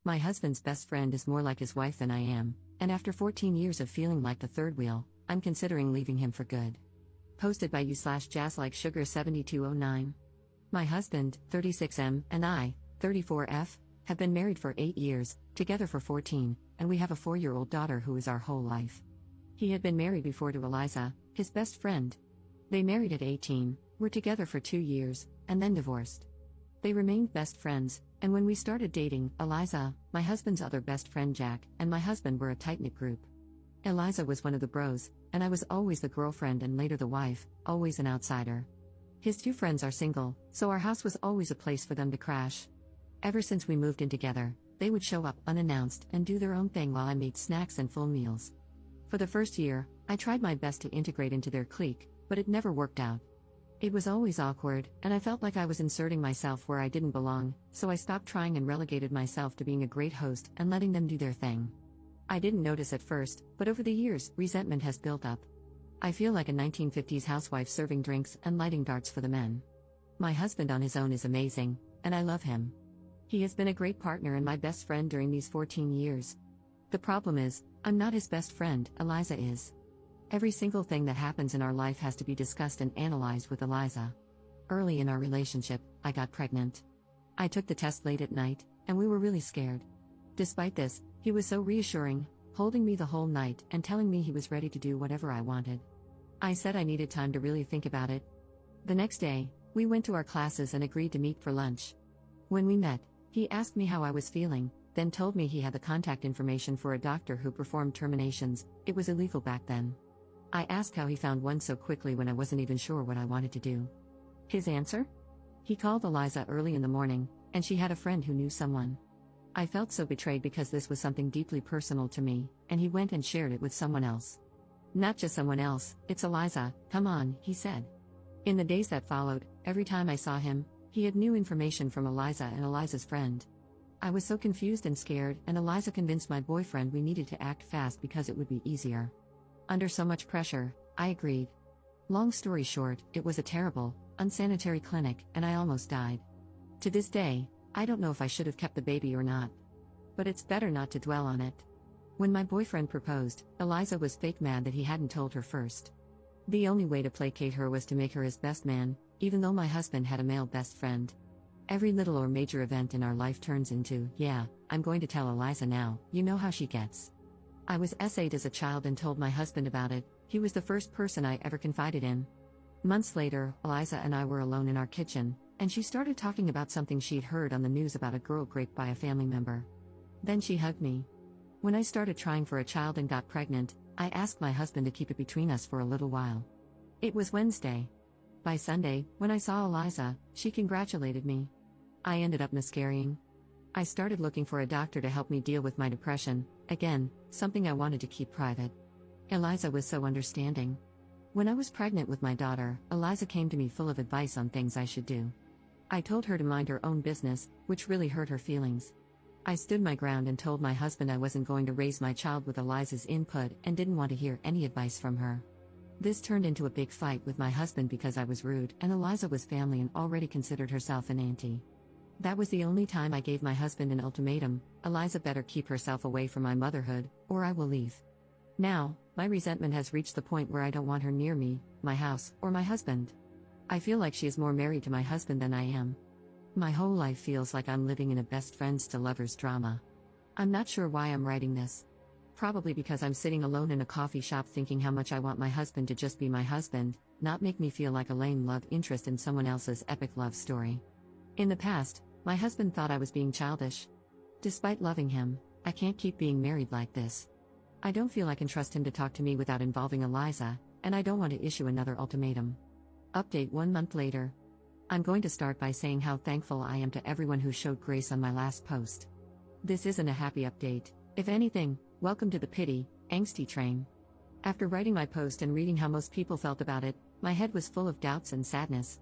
My husband's best friend is more like his wife than I am, and after 14 years of feeling like the third wheel, I'm considering leaving him for good. Posted by you/jazzlikesugar7209. My husband, 36M, and I, 34F, have been married for 8 years, together for 14, and we have a 4-year-old daughter who is our whole life. He had been married before to Eliza, his best friend. They married at 18, were together for 2 years, and then divorced. They remained best friends, and when we started dating, Eliza, my husband's other best friend Jack, and my husband were a tight-knit group. Eliza was one of the bros, and I was always the girlfriend and later the wife, always an outsider. His 2 friends are single, so our house was always a place for them to crash. Ever since we moved in together, they would show up unannounced and do their own thing while I made snacks and full meals. For the first year, I tried my best to integrate into their clique, but it never worked out. It was always awkward, and I felt like I was inserting myself where I didn't belong, so I stopped trying and relegated myself to being a great host and letting them do their thing. I didn't notice at first, but over the years, resentment has built up. I feel like a 1950s housewife serving drinks and lighting darts for the men. My husband on his own is amazing, and I love him. He has been a great partner and my best friend during these 14 years. The problem is, I'm not his best friend, Eliza is. Every single thing that happens in our life has to be discussed and analyzed with Eliza. Early in our relationship, I got pregnant. I took the test late at night, and we were really scared. Despite this, he was so reassuring, holding me the whole night and telling me he was ready to do whatever I wanted. I said I needed time to really think about it. The next day, we went to our classes and agreed to meet for lunch. When we met, he asked me how I was feeling, then told me he had the contact information for a doctor who performed terminations. It was illegal back then. I asked how he found one so quickly when I wasn't even sure what I wanted to do. His answer? He called Eliza early in the morning, and she had a friend who knew someone. I felt so betrayed because this was something deeply personal to me, and he went and shared it with someone else. Not just someone else, it's Eliza, come on, he said. In the days that followed, every time I saw him, he had new information from Eliza and Eliza's friend. I was so confused and scared, and Eliza convinced my boyfriend we needed to act fast because it would be easier. Under so much pressure, I agreed. Long story short, it was a terrible, unsanitary clinic, and I almost died. To this day, I don't know if I should have kept the baby or not. But it's better not to dwell on it. When my boyfriend proposed, Eliza was fake mad that he hadn't told her first. The only way to placate her was to make her his best man, even though my husband had a male best friend. Every little or major event in our life turns into, yeah, I'm going to tell Eliza now, you know how she gets. I was S8 as a child and told my husband about it. He was the first person I ever confided in. Months later, Eliza and I were alone in our kitchen, and she started talking about something she'd heard on the news about a girl raped by a family member. Then she hugged me. When I started trying for a child and got pregnant, I asked my husband to keep it between us for a little while. It was Wednesday. By Sunday, when I saw Eliza, she congratulated me. I ended up miscarrying. I started looking for a doctor to help me deal with my depression, again, something I wanted to keep private. Eliza was so understanding. When I was pregnant with my daughter, Eliza came to me full of advice on things I should do. I told her to mind her own business, which really hurt her feelings. I stood my ground and told my husband I wasn't going to raise my child with Eliza's input and didn't want to hear any advice from her. This turned into a big fight with my husband because I was rude and Eliza was family and already considered herself an auntie. That was the only time I gave my husband an ultimatum: Eliza better keep herself away from my motherhood, or I will leave. Now, my resentment has reached the point where I don't want her near me, my house, or my husband. I feel like she is more married to my husband than I am. My whole life feels like I'm living in a best friends to lovers drama. I'm not sure why I'm writing this. Probably because I'm sitting alone in a coffee shop thinking how much I want my husband to just be my husband, not make me feel like a lame love interest in someone else's epic love story. In the past, my husband thought I was being childish. Despite loving him, I can't keep being married like this. I don't feel I can trust him to talk to me without involving Eliza, and I don't want to issue another ultimatum. Update 1 month later. I'm going to start by saying how thankful I am to everyone who showed grace on my last post. This isn't a happy update. If anything, welcome to the pity, angsty train. After writing my post and reading how most people felt about it, my head was full of doubts and sadness.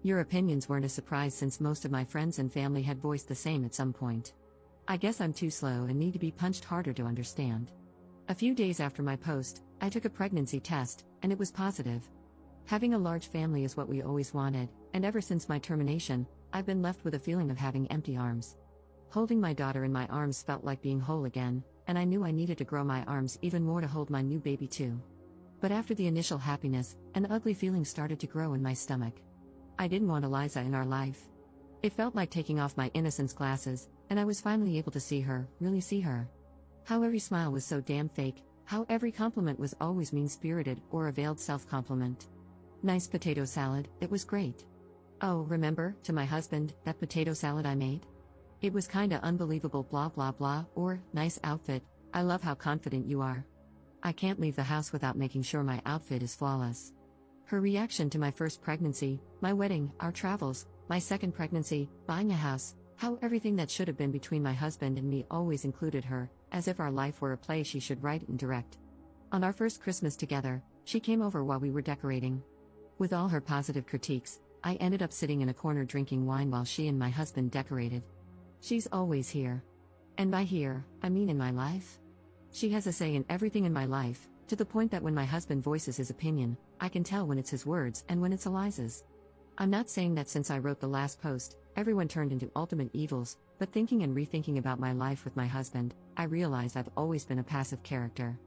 Your opinions weren't a surprise since most of my friends and family had voiced the same at some point. I guess I'm too slow and need to be punched harder to understand. A few days after my post, I took a pregnancy test, and it was positive. Having a large family is what we always wanted, and ever since my termination, I've been left with a feeling of having empty arms. Holding my daughter in my arms felt like being whole again, and I knew I needed to grow my arms even more to hold my new baby too. But after the initial happiness, an ugly feeling started to grow in my stomach. I didn't want Eliza in our life. It felt like taking off my innocence glasses, and I was finally able to see her, really see her. How every smile was so damn fake, how every compliment was always mean-spirited or a veiled self-compliment. Nice potato salad, it was great. Oh, remember, to my husband, that potato salad I made? It was kinda unbelievable blah blah blah, or, nice outfit, I love how confident you are. I can't leave the house without making sure my outfit is flawless. Her reaction to my first pregnancy, my wedding, our travels, my second pregnancy, buying a house, how everything that should have been between my husband and me always included her, as if our life were a play she should write and direct. On our first Christmas together, she came over while we were decorating. With all her positive critiques, I ended up sitting in a corner drinking wine while she and my husband decorated. She's always here. And by here, I mean in my life. She has a say in everything in my life, to the point that when my husband voices his opinion, I can tell when it's his words and when it's Eliza's. I'm not saying that since I wrote the last post, everyone turned into ultimate evils, but thinking and rethinking about my life with my husband, I realized I've always been a passive character.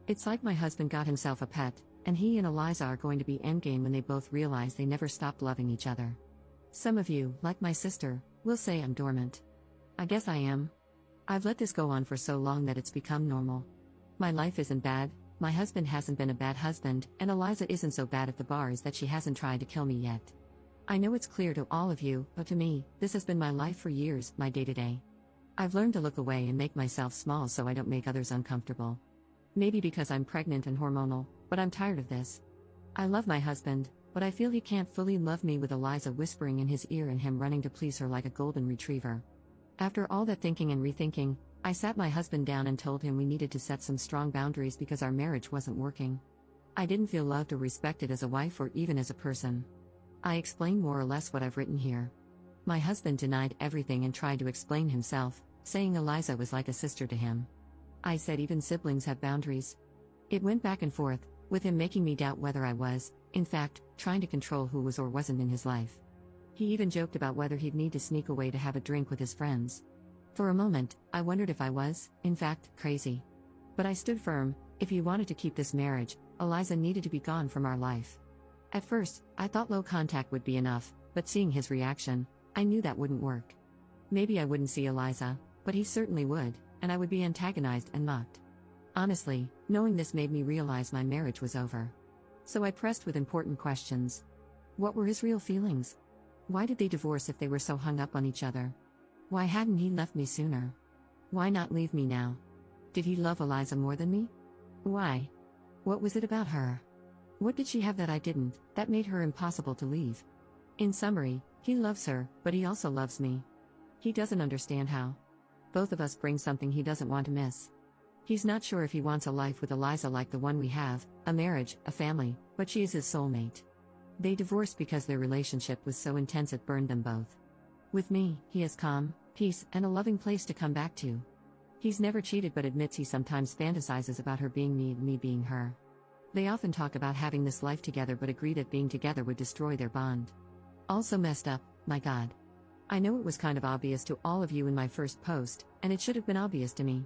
It's like my husband got himself a pet, and he and Eliza are going to be endgame when they both realize they never stopped loving each other. Some of you, like my sister, will say I'm dormant. I guess I am. I've let this go on for so long that it's become normal. My life isn't bad, my husband hasn't been a bad husband, and Eliza isn't so bad at the bars that she hasn't tried to kill me yet. I know it's clear to all of you, but to me, this has been my life for years, my day-to-day. I've learned to look away and make myself small so I don't make others uncomfortable. Maybe because I'm pregnant and hormonal, but I'm tired of this. I love my husband, but I feel he can't fully love me with Eliza whispering in his ear and him running to please her like a golden retriever. After all that thinking and rethinking, I sat my husband down and told him we needed to set some strong boundaries because our marriage wasn't working. I didn't feel loved or respected as a wife or even as a person. I explained more or less what I've written here. My husband denied everything and tried to explain himself, saying Eliza was like a sister to him. I said even siblings have boundaries. It went back and forth, with him making me doubt whether I was, in fact, trying to control who was or wasn't in his life. He even joked about whether he'd need to sneak away to have a drink with his friends. For a moment, I wondered if I was, in fact, crazy. But I stood firm. If he wanted to keep this marriage, Eliza needed to be gone from our life. At first, I thought low contact would be enough, but seeing his reaction, I knew that wouldn't work. Maybe I wouldn't see Eliza, but he certainly would, and I would be antagonized and mocked. Honestly, knowing this made me realize my marriage was over. So I pressed with important questions. What were his real feelings? Why did they divorce if they were so hung up on each other? Why hadn't he left me sooner? Why not leave me now? Did he love Eliza more than me? Why? What was it about her? What did she have that I didn't, that made her impossible to leave? In summary, he loves her, but he also loves me. He doesn't understand how. Both of us bring something he doesn't want to miss. He's not sure if he wants a life with Eliza like the one we have, a marriage, a family, but she is his soulmate. They divorced because their relationship was so intense it burned them both. With me, he has calm, peace, and a loving place to come back to. He's never cheated but admits he sometimes fantasizes about her being me and me being her. They often talk about having this life together but agree that being together would destroy their bond. Also messed up, my God. I know it was kind of obvious to all of you in my first post, and it should have been obvious to me.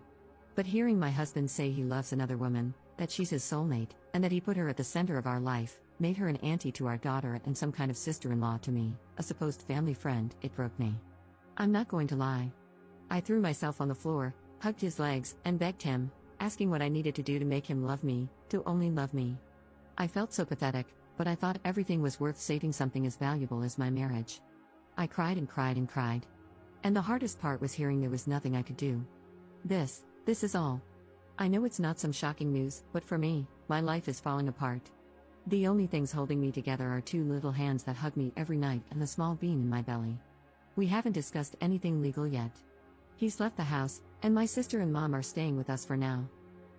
But hearing my husband say he loves another woman, that she's his soulmate, and that he put her at the center of our life, made her an auntie to our daughter and some kind of sister-in-law to me, a supposed family friend, it broke me. I'm not going to lie. I threw myself on the floor, hugged his legs, and begged him, asking what I needed to do to make him love me, to only love me. I felt so pathetic, but I thought everything was worth saving something as valuable as my marriage. I cried and cried and cried. And the hardest part was hearing there was nothing I could do. This is all. I know it's not some shocking news, but for me, my life is falling apart. The only things holding me together are two little hands that hug me every night and the small bean in my belly. We haven't discussed anything legal yet. He's left the house, and my sister and mom are staying with us for now.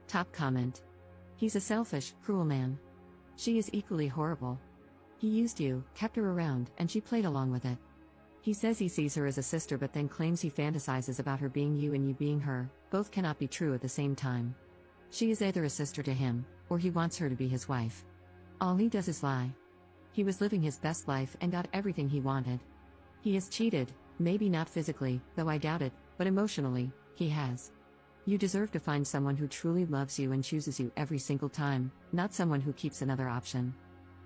Top comment. He's a selfish, cruel man. She is equally horrible. He used you, kept her around, and she played along with it. He says he sees her as a sister but then claims he fantasizes about her being you and you being her. Both cannot be true at the same time. She is either a sister to him, or he wants her to be his wife. All he does is lie. He was living his best life and got everything he wanted. He has cheated, maybe not physically, though I doubt it, but emotionally, he has. You deserve to find someone who truly loves you and chooses you every single time, not someone who keeps another option.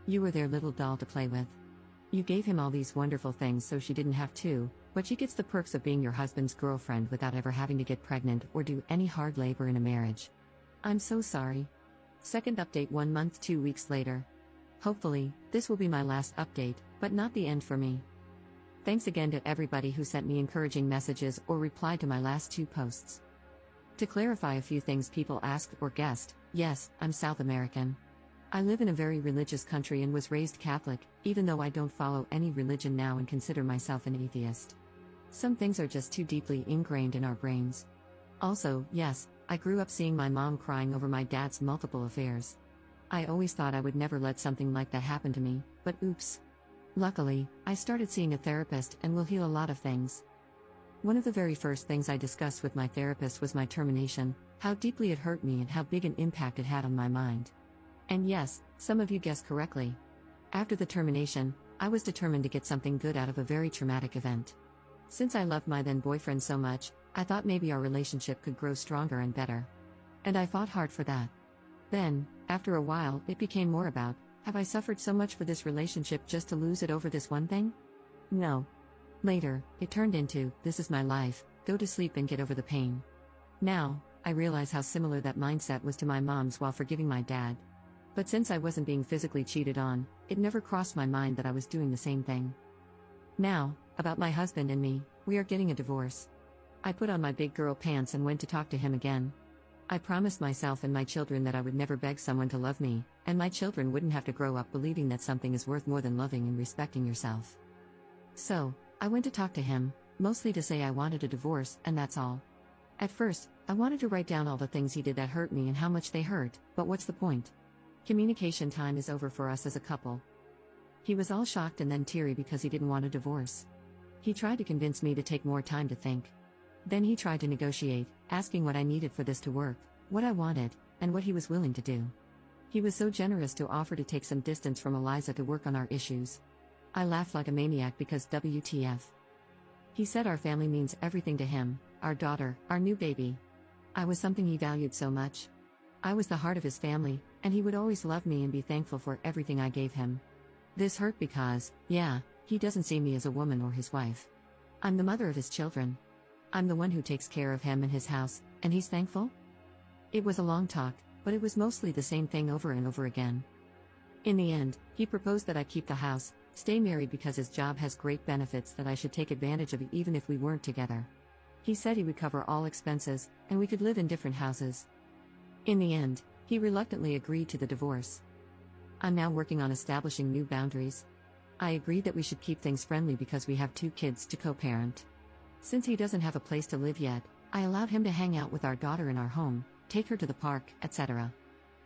You were their little doll to play with. You gave him all these wonderful things so she didn't have to, but she gets the perks of being your husband's girlfriend without ever having to get pregnant or do any hard labor in a marriage. I'm so sorry. Second update 1 month 2 weeks later. Hopefully, this will be my last update, but not the end for me. Thanks again to everybody who sent me encouraging messages or replied to my last 2 posts. To clarify a few things people asked or guessed, yes, I'm South American. I live in a very religious country and was raised Catholic, even though I don't follow any religion now and consider myself an atheist. Some things are just too deeply ingrained in our brains. Also, yes, I grew up seeing my mom crying over my dad's multiple affairs. I always thought I would never let something like that happen to me, but oops. Luckily, I started seeing a therapist and will heal a lot of things. One of the very first things I discussed with my therapist was my termination, how deeply it hurt me and how big an impact it had on my mind. And yes, some of you guessed correctly. After the termination, I was determined to get something good out of a very traumatic event. Since I loved my then boyfriend so much, I thought maybe our relationship could grow stronger and better. And I fought hard for that. Then, after a while, it became more about, have I suffered so much for this relationship just to lose it over this one thing? No. Later, it turned into, this is my life, go to sleep and get over the pain. Now, I realize how similar that mindset was to my mom's while forgiving my dad. But since I wasn't being physically cheated on, it never crossed my mind that I was doing the same thing. Now, about my husband and me, we are getting a divorce. I put on my big girl pants and went to talk to him again. I promised myself and my children that I would never beg someone to love me, and my children wouldn't have to grow up believing that something is worth more than loving and respecting yourself. So, I went to talk to him, mostly to say I wanted a divorce, and that's all. At first, I wanted to write down all the things he did that hurt me and how much they hurt, but what's the point? Communication time is over for us as a couple. He was all shocked and then teary because he didn't want a divorce. He tried to convince me to take more time to think. Then he tried to negotiate, asking what I needed for this to work, what I wanted, and what he was willing to do. He was so generous to offer to take some distance from Eliza to work on our issues. I laughed like a maniac because WTF. He said our family means everything to him, our daughter, our new baby. I was something he valued so much. I was the heart of his family, and he would always love me and be thankful for everything I gave him. This hurt because, yeah, he doesn't see me as a woman or his wife. I'm the mother of his children. I'm the one who takes care of him and his house, and he's thankful? It was a long talk, but it was mostly the same thing over and over again. In the end, he proposed that I keep the house, stay married because his job has great benefits that I should take advantage of even if we weren't together. He said he would cover all expenses, and we could live in different houses. In the end, he reluctantly agreed to the divorce. I'm now working on establishing new boundaries. I agreed that we should keep things friendly because we have 2 kids to co-parent. Since he doesn't have a place to live yet, I allowed him to hang out with our daughter in our home, take her to the park, etc.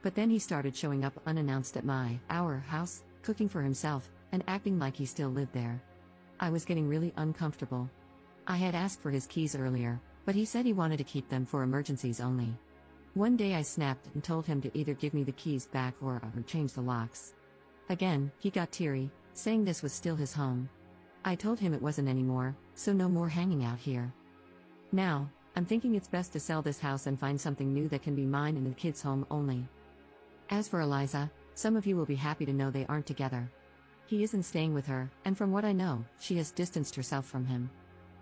But then he started showing up unannounced at our house, cooking for himself, and acting like he still lived there. I was getting really uncomfortable. I had asked for his keys earlier, but he said he wanted to keep them for emergencies only. One day I snapped and told him to either give me the keys back or change the locks. Again, he got teary, saying this was still his home. I told him it wasn't anymore, so no more hanging out here. Now, I'm thinking it's best to sell this house and find something new that can be mine and the kids' home only. As for Eliza, some of you will be happy to know they aren't together. He isn't staying with her, and from what I know, she has distanced herself from him.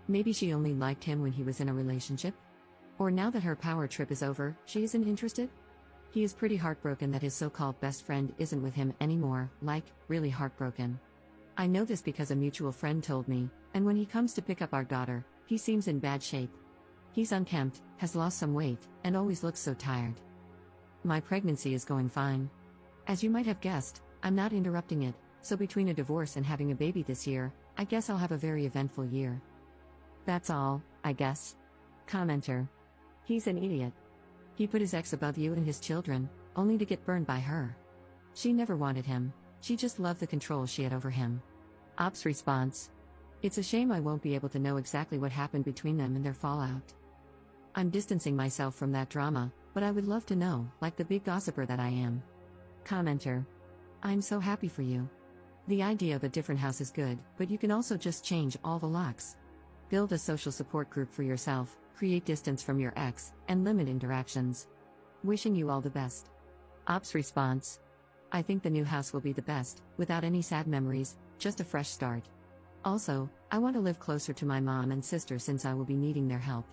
Maybe she only liked him when he was in a relationship? Or now that her power trip is over, she isn't interested? He is pretty heartbroken that his so-called best friend isn't with him anymore, really heartbroken. I know this because a mutual friend told me, and when he comes to pick up our daughter, he seems in bad shape. He's unkempt, has lost some weight, and always looks so tired. My pregnancy is going fine. As you might have guessed, I'm not interrupting it, so between a divorce and having a baby this year, I guess I'll have a very eventful year. That's all, I guess. Commenter. He's an idiot. He put his ex above you and his children, only to get burned by her. She never wanted him, she just loved the control she had over him. Ops response. It's a shame I won't be able to know exactly what happened between them and their fallout. I'm distancing myself from that drama, but I would love to know, like the big gossiper that I am. Commenter. I'm so happy for you. The idea of a different house is good, but you can also just change all the locks. Build a social support group for yourself, create distance from your ex, and limit interactions. Wishing you all the best. Ops response. I think the new house will be the best, without any sad memories, just a fresh start. Also, I want to live closer to my mom and sister since I will be needing their help.